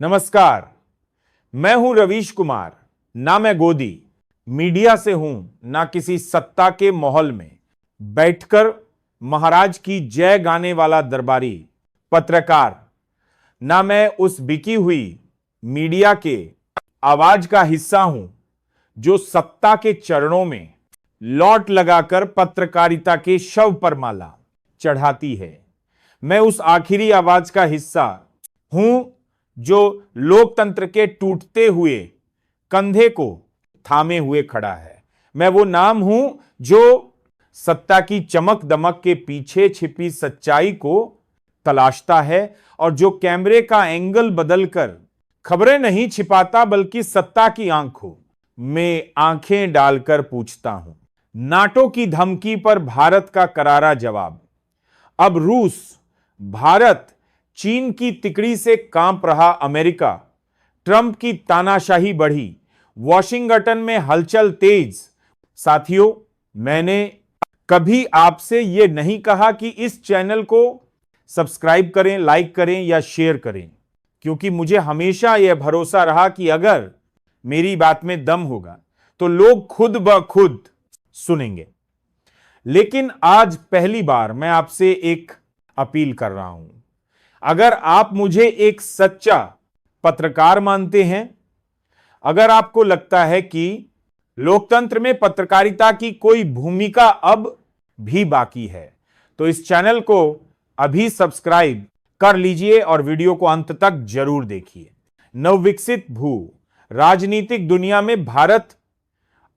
नमस्कार, मैं हूं रवीश कुमार। ना मैं गोदी मीडिया से हूं, ना किसी सत्ता के माहौल में बैठकर महाराज की जय गाने वाला दरबारी पत्रकार। ना मैं उस बिकी हुई मीडिया के आवाज का हिस्सा हूं जो सत्ता के चरणों में लौट लगाकर पत्रकारिता के शव पर माला चढ़ाती है। मैं उस आखिरी आवाज का हिस्सा हूं जो लोकतंत्र के टूटते हुए कंधे को थामे हुए खड़ा है। मैं वो नाम हूं जो सत्ता की चमक दमक के पीछे छिपी सच्चाई को तलाशता है और जो कैमरे का एंगल बदलकर खबरें नहीं छिपाता बल्कि सत्ता की आंखों में आंखें डालकर पूछता हूं। नाटो की धमकी पर भारत का करारा जवाब। अब रूस, भारत, चीन की तिकड़ी से कांप रहा अमेरिका, ट्रंप की तानाशाही बढ़ी, वॉशिंगटन में हलचल तेज। साथियों, मैंने कभी आपसे यह नहीं कहा कि इस चैनल को सब्सक्राइब करें, लाइक करें या शेयर करें, क्योंकि मुझे हमेशा यह भरोसा रहा कि अगर मेरी बात में दम होगा तो लोग खुद ब खुद सुनेंगे। लेकिन आज पहली बार मैं आपसे एक अपील कर रहा हूं। अगर आप मुझे एक सच्चा पत्रकार मानते हैं, अगर आपको लगता है कि लोकतंत्र में पत्रकारिता की कोई भूमिका अब भी बाकी है, तो इस चैनल को अभी सब्सक्राइब कर लीजिए और वीडियो को अंत तक जरूर देखिए। नवविकसित भू राजनीतिक दुनिया में भारत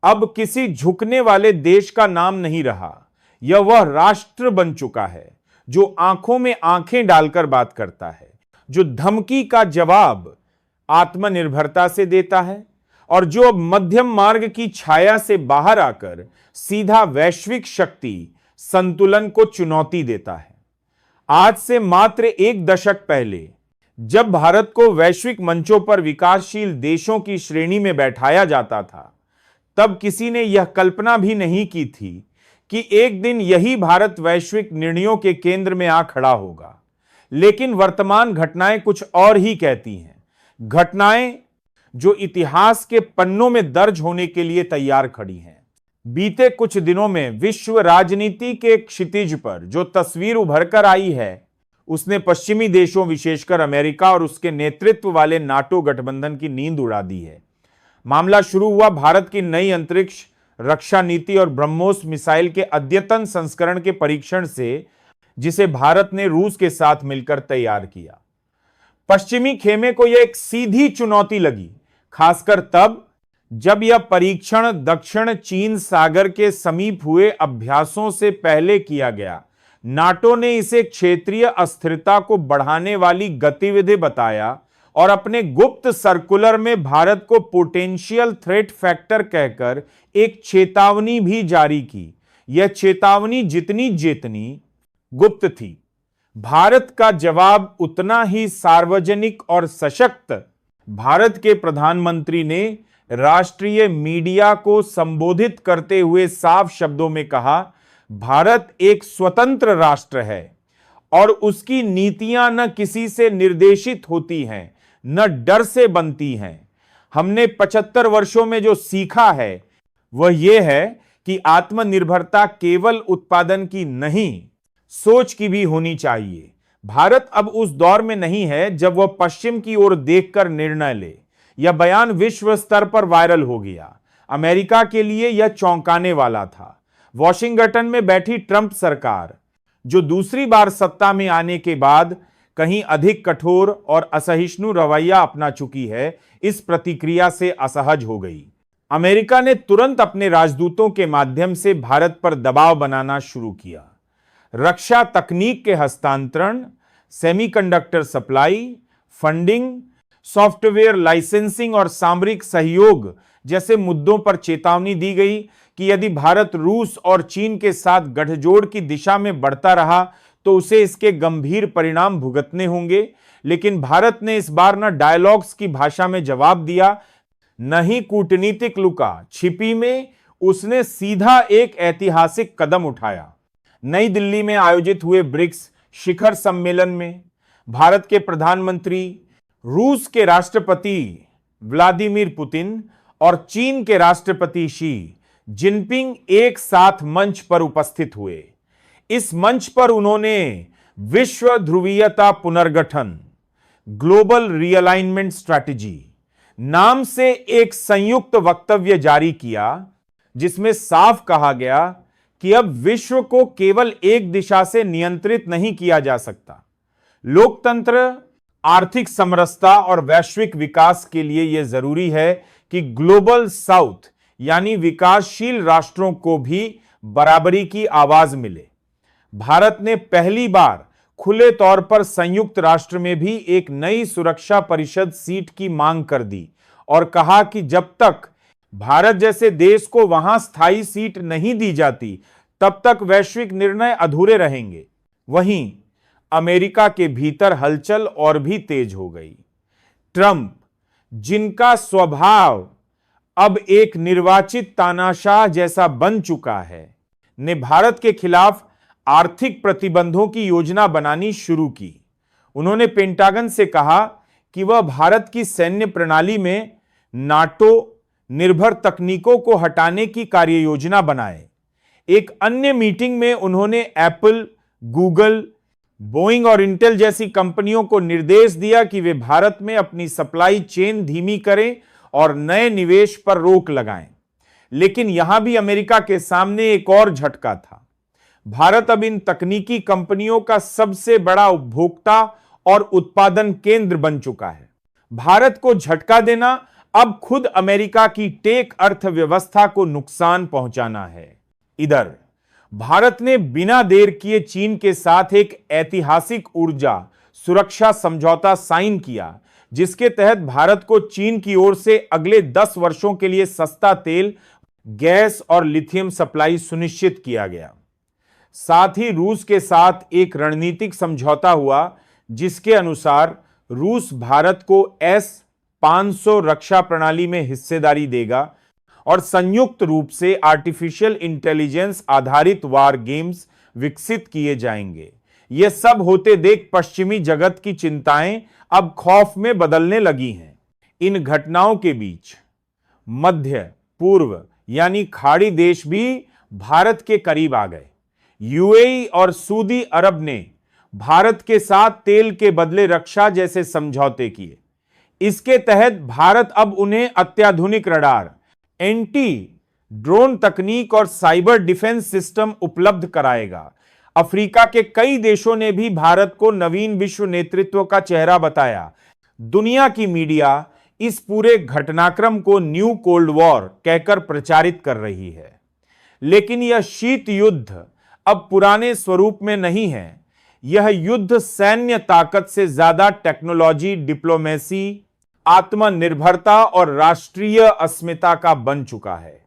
अब किसी झुकने वाले देश का नाम नहीं रहा। यह वह राष्ट्र बन चुका है जो आंखों में आंखें डालकर बात करता है, जो धमकी का जवाब आत्मनिर्भरता से देता है और जो अब मध्यम मार्ग की छाया से बाहर आकर सीधा वैश्विक शक्ति संतुलन को चुनौती देता है। आज से मात्र एक दशक पहले जब भारत को वैश्विक मंचों पर विकासशील देशों की श्रेणी में बैठाया जाता था, तब किसी ने यह कल्पना भी नहीं की थी कि एक दिन यही भारत वैश्विक निर्णयों के केंद्र में आ खड़ा होगा। लेकिन वर्तमान घटनाएं कुछ और ही कहती हैं, घटनाएं जो इतिहास के पन्नों में दर्ज होने के लिए तैयार खड़ी हैं। बीते कुछ दिनों में विश्व राजनीति के क्षितिज पर जो तस्वीर उभर कर आई है, उसने पश्चिमी देशों, विशेषकर अमेरिका और उसके नेतृत्व वाले नाटो गठबंधन की नींद उड़ा दी है। मामला शुरू हुआ भारत की नई अंतरिक्ष रक्षा नीति और ब्रह्मोस मिसाइल के अद्यतन संस्करण के परीक्षण से, जिसे भारत ने रूस के साथ मिलकर तैयार किया। पश्चिमी खेमे को यह एक सीधी चुनौती लगी, खासकर तब जब यह परीक्षण दक्षिण चीन सागर के समीप हुए अभ्यासों से पहले किया गया। नाटो ने इसे क्षेत्रीय अस्थिरता को बढ़ाने वाली गतिविधि बताया और अपने गुप्त सर्कुलर में भारत को पोटेंशियल थ्रेट फैक्टर कहकर एक चेतावनी भी जारी की। यह चेतावनी जितनी गुप्त थी, भारत का जवाब उतना ही सार्वजनिक और सशक्त। भारत के प्रधानमंत्री ने राष्ट्रीय मीडिया को संबोधित करते हुए साफ शब्दों में कहा, भारत एक स्वतंत्र राष्ट्र है और उसकी नीतियां न किसी से निर्देशित होती हैं, न डर से बनती हैं। हमने 75 वर्षों में जो सीखा है वह यह है कि आत्मनिर्भरता केवल उत्पादन की नहीं, सोच की भी होनी चाहिए। भारत अब उस दौर में नहीं है जब वह पश्चिम की ओर देखकर निर्णय ले। यह बयान विश्व स्तर पर वायरल हो गया। अमेरिका के लिए यह चौंकाने वाला था। वॉशिंगटन में बैठी ट्रंप सरकार, जो दूसरी बार सत्ता में आने के बाद कहीं अधिक कठोर और असहिष्णु रवैया अपना चुकी है, इस प्रतिक्रिया से असहज हो गई। अमेरिका ने तुरंत अपने राजदूतों के माध्यम से भारत पर दबाव बनाना शुरू किया। रक्षा तकनीक के हस्तांतरण, semiconductor supply, funding, software licensing और सामरिक सहयोग जैसे मुद्दों पर चेतावनी दी गई कि यदि भारत रूस और चीन के साथ गठजोड़ की दिशा में बढ़ता रहा तो उसे इसके गंभीर परिणाम भुगतने होंगे। लेकिन भारत ने इस बार न डायलॉग्स की भाषा में जवाब दिया, न ही कूटनीतिक लुका छिपी में उसने सीधा एक ऐतिहासिक कदम उठाया। नई दिल्ली में आयोजित हुए ब्रिक्स शिखर सम्मेलन में भारत के प्रधानमंत्री, रूस के राष्ट्रपति व्लादिमीर पुतिन और चीन के राष्ट्रपति शी जिनपिंग एक साथ मंच पर उपस्थित हुए। इस मंच पर उन्होंने विश्व ध्रुवीयता पुनर्गठन ग्लोबल रीअलाइनमेंट स्ट्रैटेजी नाम से एक संयुक्त वक्तव्य जारी किया, जिसमें साफ कहा गया कि अब विश्व को केवल एक दिशा से नियंत्रित नहीं किया जा सकता। लोकतंत्र, आर्थिक समरसता और वैश्विक विकास के लिए यह जरूरी है कि ग्लोबल साउथ यानी विकासशील राष्ट्रों को भी बराबरी की आवाज मिले। भारत ने पहली बार खुले तौर पर संयुक्त राष्ट्र में भी एक नई सुरक्षा परिषद सीट की मांग कर दी और कहा कि जब तक भारत जैसे देश को वहां स्थायी सीट नहीं दी जाती, तब तक वैश्विक निर्णय अधूरे रहेंगे। वहीं अमेरिका के भीतर हलचल और भी तेज हो गई। ट्रंप, जिनका स्वभाव अब एक निर्वाचित तानाशाह जैसा बन चुका है, ने भारत के खिलाफ आर्थिक प्रतिबंधों की योजना बनानी शुरू की। उन्होंने पेंटागन से कहा कि वह भारत की सैन्य प्रणाली में नाटो निर्भर तकनीकों को हटाने की कार्ययोजना बनाए। एक अन्य मीटिंग में उन्होंने एप्पल, गूगल, बोइंग और इंटेल जैसी कंपनियों को निर्देश दिया कि वे भारत में अपनी सप्लाई चेन धीमी करें और नए निवेश पर रोक लगाएं। लेकिन यहां भी अमेरिका के सामने एक और झटका था। भारत अब इन तकनीकी कंपनियों का सबसे बड़ा उपभोक्ता और उत्पादन केंद्र बन चुका है। भारत को झटका देना अब खुद अमेरिका की टेक अर्थव्यवस्था को नुकसान पहुंचाना है। इधर भारत ने बिना देर किए चीन के साथ एक ऐतिहासिक ऊर्जा सुरक्षा समझौता साइन किया, जिसके तहत भारत को चीन की ओर से अगले 10 वर्षों के लिए सस्ता तेल, गैस और लिथियम सप्लाई सुनिश्चित किया गया। साथ ही रूस के साथ एक रणनीतिक समझौता हुआ, जिसके अनुसार रूस भारत को S-500 रक्षा प्रणाली में हिस्सेदारी देगा और संयुक्त रूप से आर्टिफिशियल इंटेलिजेंस आधारित वार गेम्स विकसित किए जाएंगे। यह सब होते देख पश्चिमी जगत की चिंताएं अब खौफ में बदलने लगी हैं। इन घटनाओं के बीच मध्य पूर्व यानी खाड़ी देश भी भारत के करीब आ गए। यूएई और सऊदी अरब ने भारत के साथ तेल के बदले रक्षा जैसे समझौते किए। इसके तहत भारत अब उन्हें अत्याधुनिक रडार, एंटी ड्रोन तकनीक और साइबर डिफेंस सिस्टम उपलब्ध कराएगा। अफ्रीका के कई देशों ने भी भारत को नवीन विश्व नेतृत्व का चेहरा बताया। दुनिया की मीडिया इस पूरे घटनाक्रम को न्यू कोल्ड वॉर कहकर प्रचारित कर रही है। लेकिन यह शीत युद्ध अब पुराने स्वरूप में नहीं है। यह युद्ध सैन्य ताकत से ज्यादा टेक्नोलॉजी, डिप्लोमेसी, आत्मनिर्भरता और राष्ट्रीय अस्मिता का बन चुका है।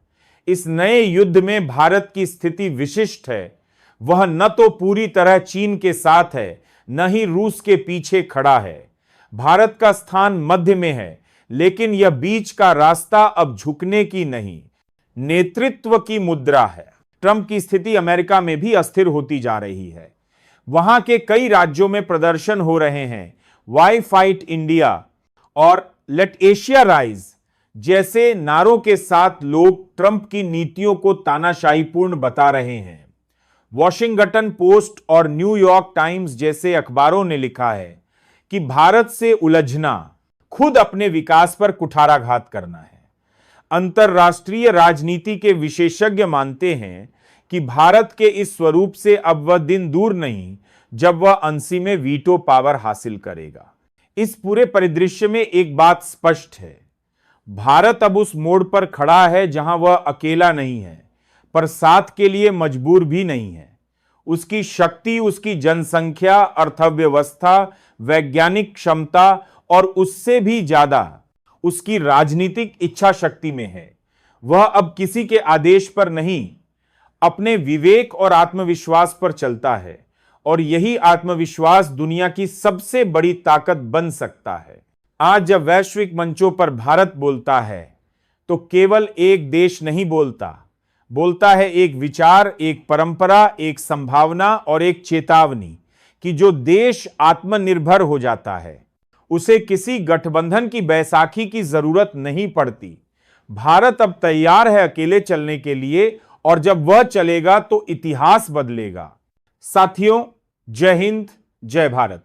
इस नए युद्ध में भारत की स्थिति विशिष्ट है। वह न तो पूरी तरह चीन के साथ है, न ही रूस के पीछे खड़ा है। भारत का स्थान मध्य में है, लेकिन यह बीच का रास्ता अब झुकने की नहीं, नेतृत्व की मुद्रा है। ट्रंप की स्थिति अमेरिका में भी अस्थिर होती जा रही है। वहां के कई राज्यों में प्रदर्शन हो रहे हैं। वाई फाइट इंडिया और लेट एशिया राइज जैसे नारों के साथ लोग ट्रंप की नीतियों को तानाशाहीपूर्ण बता रहे हैं। वॉशिंगटन पोस्ट और न्यूयॉर्क टाइम्स जैसे अखबारों ने लिखा है कि भारत से उलझना खुद अपने विकास पर कुठाराघात करना है। अंतरराष्ट्रीय राजनीति के विशेषज्ञ मानते हैं कि भारत के इस स्वरूप से अब वह दिन दूर नहीं जब वह अंसी में वीटो पावर हासिल करेगा। इस पूरे परिदृश्य में एक बात स्पष्ट है, भारत अब उस मोड़ पर खड़ा है जहां वह अकेला नहीं है, पर साथ के लिए मजबूर भी नहीं है। उसकी शक्ति, उसकी जनसंख्या, अर्थव्यवस्था, वैज्ञानिक क्षमता और उससे भी ज्यादा उसकी राजनीतिक इच्छा शक्ति में है। वह अब किसी के आदेश पर नहीं, अपने विवेक और आत्मविश्वास पर चलता है, और यही आत्मविश्वास दुनिया की सबसे बड़ी ताकत बन सकता है। आज जब वैश्विक मंचों पर भारत बोलता है तो केवल एक देश नहीं बोलता है एक विचार, एक परंपरा, एक संभावना और एक चेतावनी कि जो देश आत्मनिर्भर हो जाता है उसे किसी गठबंधन की बैसाखी की जरूरत नहीं पड़ती। भारत अब तैयार है अकेले चलने के लिए, और जब वह चलेगा तो इतिहास बदलेगा। साथियों, जय हिंद, जय भारत।